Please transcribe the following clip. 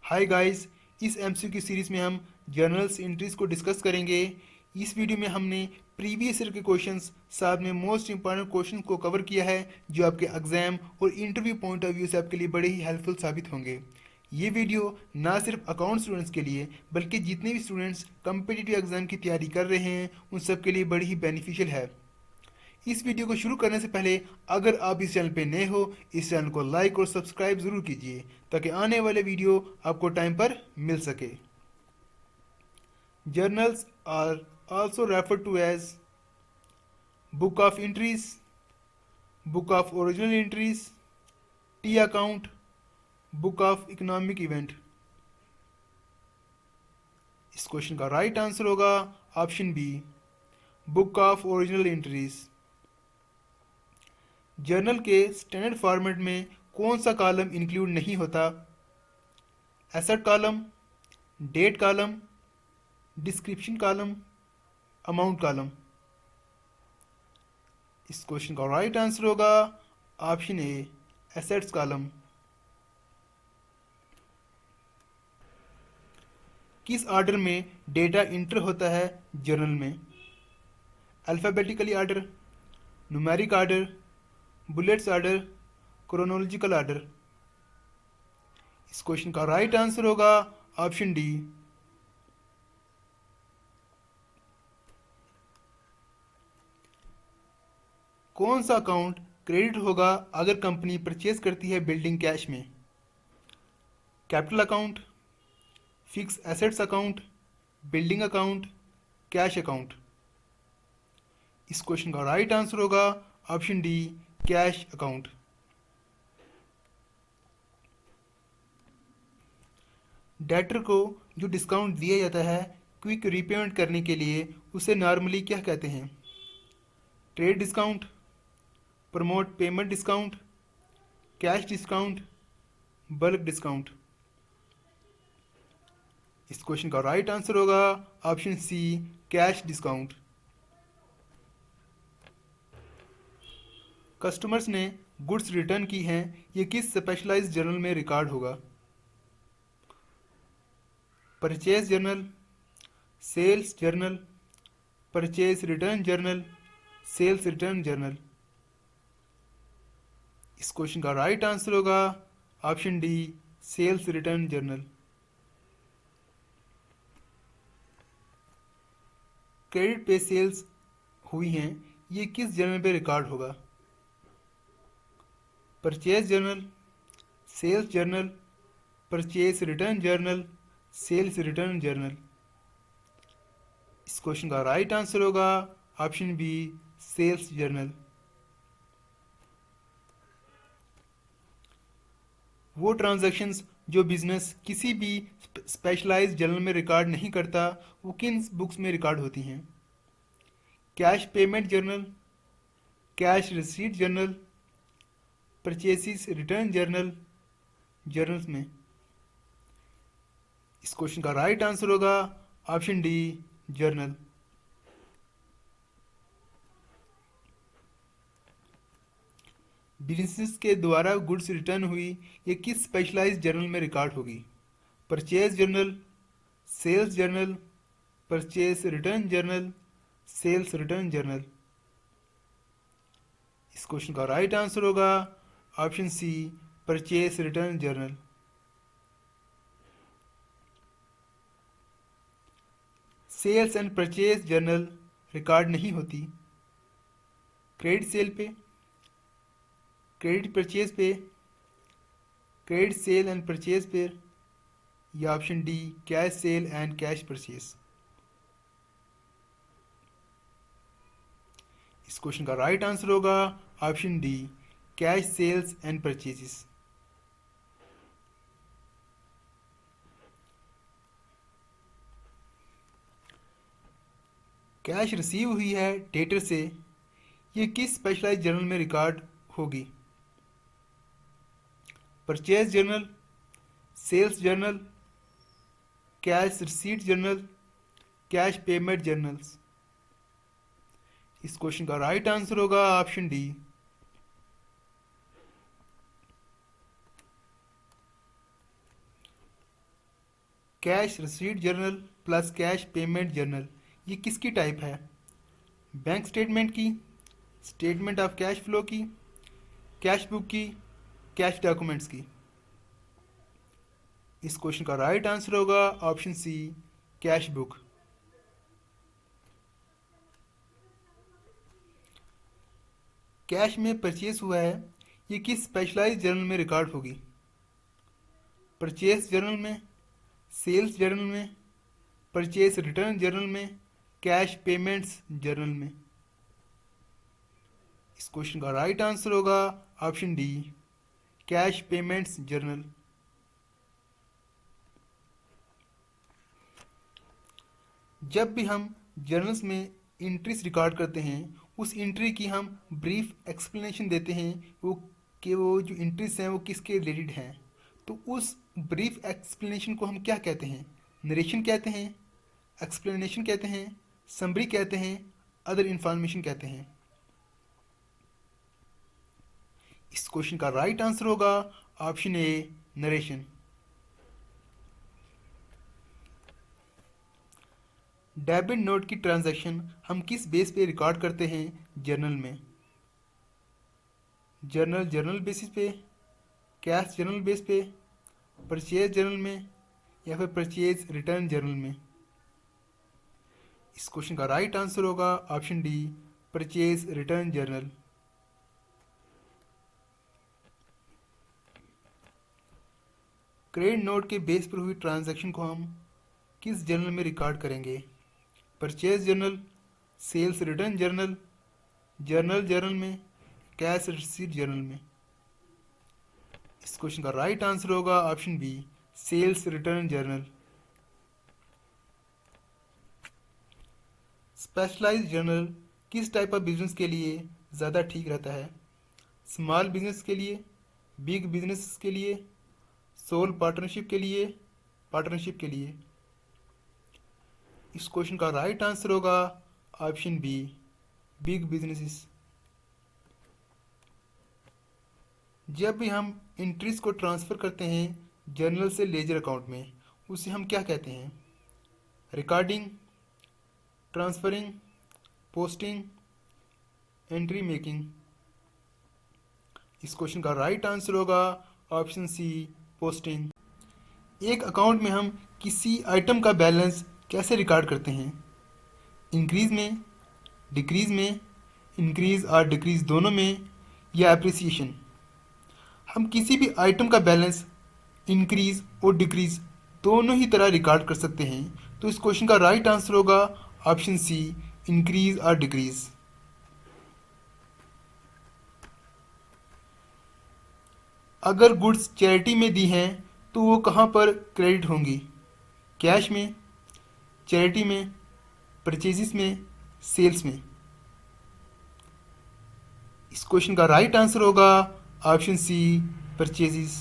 Hi guys, इस MCQ series में हम जर्नल्स एंट्रीज को डिस्कस करेंगे। इस वीडियो में हमने प्रीवियस ईयर के क्वेश्चंस साथ में मोस्ट इंपॉर्टेंट क्वेश्चंस को कवर किया है, जो आपके एग्जाम और इंटरव्यू पॉइंट ऑफ व्यू से आपके लिए बड़े ही हेल्पफुल साबित होंगे। ये वीडियो ना सिर्फ अकाउंट स्टूडेंट्स के लिए बल्कि जितने भी स्टूडेंट्स कम्पिटिटिव एग्जाम की तैयारी कर रहे हैं उन सब के लिए बड़ी ही बेनिफिशियल है। इस वीडियो को शुरू करने से पहले अगर आप इस चैनल पे नए हो, इस चैनल को लाइक और सब्सक्राइब जरूर कीजिए ताकि आने वाले वीडियो आपको टाइम पर मिल सके। Journals are also refer to as book of entries, book of original entries, T account, book of economic event. इस क्वेश्चन का राइट आंसर होगा option B, book of original entries. Journal के standard format में कौन सा column include नहीं होता? Asset column, date column, description column, amount column. इस क्वेश्चन का राइट आंसर होगा ऑप्शन ए, एसेट्स कॉलम। किस ऑर्डर में डेटा इंटर होता है जर्नल में? Alphabetically order, numeric order, bullets order, chronological order. इस क्वेश्चन का राइट आंसर होगा ऑप्शन डी, कौन सा अकाउंट क्रेडिट होगा अगर कंपनी परचेज करती है बिल्डिंग कैश में? Capital account, fix assets account, building account, cash account. इस क्वेश्चन का राइट आंसर होगा option D, cash account. Debtor को जो डिस्काउंट दिया जाता है क्विक रीपेमेंट करने के लिए, उसे नॉर्मली क्या कहते हैं? Trade discount, promote payment discount, cash discount, bulk discount. इस क्वेश्चन का राइट आंसर होगा option C, cash discount. Customers ने गुड्स रिटर्न की हैं, ये किस स्पेशलाइज्ड जर्नल में रिकॉर्ड होगा? Purchase journal, sales journal, purchase return journal, sales return journal. इस क्वेश्चन का राइट आंसर होगा option D, sales return journal. Credit पे सेल्स हुई हैं, ये किस जर्नल पे रिकॉर्ड होगा? Purchase journal, sales journal, purchase return journal, sales return journal. इस क्वेश्चन का राइट आंसर होगा ऑप्शन बी, सेल्स जर्नल। वो ट्रांजैक्शंस जो बिजनेस किसी भी स्पेशलाइज्ड जर्नल में रिकॉर्ड नहीं करता, वो किन बुक्स में रिकॉर्ड होती हैं? Cash payment journal, cash receipt journal, purchases return journal, journals में। इस क्वेश्चन का राइट आंसर होगा ऑप्शन डी, जर्नल। बिजनेस के द्वारा गुड्स रिटर्न हुई, ये किस स्पेशलाइज्ड जर्नल में रिकॉर्ड होगी? Purchase journal, sales journal, purchase return journal, sales return journal. इस क्वेश्चन का राइट आंसर होगा option C, purchase return journal. Sales and purchase journal record नहीं होती क्रेडिट सेल पे, क्रेडिट परचेज पे, क्रेडिट सेल एंड परचेज पे, या option D, cash sale and cash purchase. इस क्वेश्चन का राइट आंसर होगा option D, cash sales and purchases. Cash receive हुई है डेटर से, ये किस स्पेशलाइज्ड जर्नल में रिकॉर्ड होगी? Purchase journal, sales journal, cash receipt journal, cash payment journals. इस क्वेश्चन का राइट आंसर होगा option D, cash receipt journal plus cash payment journal, ये किसकी टाइप है? बैंक स्टेटमेंट की, स्टेटमेंट ऑफ कैश फ्लो की, कैश बुक की, cash documents की? इस क्वेश्चन का राइट आंसर होगा option C, cash book. Cash में परचेस हुआ है, ये किस स्पेशलाइज्ड जर्नल में रिकॉर्ड होगी? परचेस जर्नल में, सेल्स जर्नल में, परचेस रिटर्न जर्नल में, कैश पेमेंट्स जर्नल में? इस क्वेश्चन का राइट आंसर होगा option D, cash payments journal. जब भी हम जर्नल्स में एंट्रीज रिकॉर्ड करते हैं, उस एंट्री की हम ब्रीफ एक्सप्लेनेशन देते हैं वो कि वो जो एंट्रीज हैं वो किसके रिलेटेड हैं। तो उस ब्रीफ एक्सप्लेनेशन को हम क्या कहते हैं? नरेशन कहते हैं, एक्सप्लेनेशन कहते हैं, समरी कहते हैं, अदर इंफॉर्मेशन कहते हैं? इस क्वेश्चन का राइट आंसर होगा ऑप्शन ए, नरेशन। डेबिट नोट की ट्रांजैक्शन हम किस बेस पे रिकॉर्ड करते हैं जर्नल में? जर्नल बेसिस पे, कैश जर्नल बेस पे, परचेज जर्नल में, या फिर परचेज रिटर्न जर्नल में? इस क्वेश्चन का राइट आंसर होगा option D, purchase return journal. Credit note के बेस पर हुई ट्रांजैक्शन को हम किस जर्नल में रिकॉर्ड करेंगे? Purchase journal, sales return journal, journal में, कैश रिसीट जर्नल में? इस क्वेश्चन का राइट आंसर होगा option B, sales return journal. Specialised journal किस टाइप ऑफ बिजनेस के लिए ज़्यादा ठीक रहता है? स्मॉल बिजनेस के लिए, बिग बिजनेस के लिए, सोल पार्टनरशिप के लिए, पार्टनरशिप के लिए? इस क्वेश्चन का राइट आंसर होगा ऑप्शन बी, बिग बिजनेसेस। जब भी हम एंट्रीज को ट्रांसफ़र करते हैं जर्नल से लेजर अकाउंट में, उसे हम क्या कहते हैं? Recording, transferring, posting, entry making? इस क्वेश्चन का राइट आंसर होगा ऑप्शन सी, पोस्टिंग। एक अकाउंट में हम किसी आइटम का बैलेंस कैसे रिकॉर्ड करते हैं? इंक्रीज में, डिक्रीज में, इंक्रीज और डिक्रीज दोनों में, या एप्रिसिएशन? हम किसी भी आइटम का बैलेंस इंक्रीज और डिक्रीज दोनों ही तरह रिकॉर्ड कर सकते हैं। तो इस क्वेश्चन का राइट आंसर होगा ऑप्शन सी, इंक्रीज और डिक्रीज। अगर गुड्स चैरिटी में दी हैं तो वो कहाँ पर क्रेडिट होंगी? कैश में, चैरिटी में, परचेजिस में, सेल्स में? इस क्वेश्चन का राइट आंसर होगा ऑप्शन सी, परचेजिस।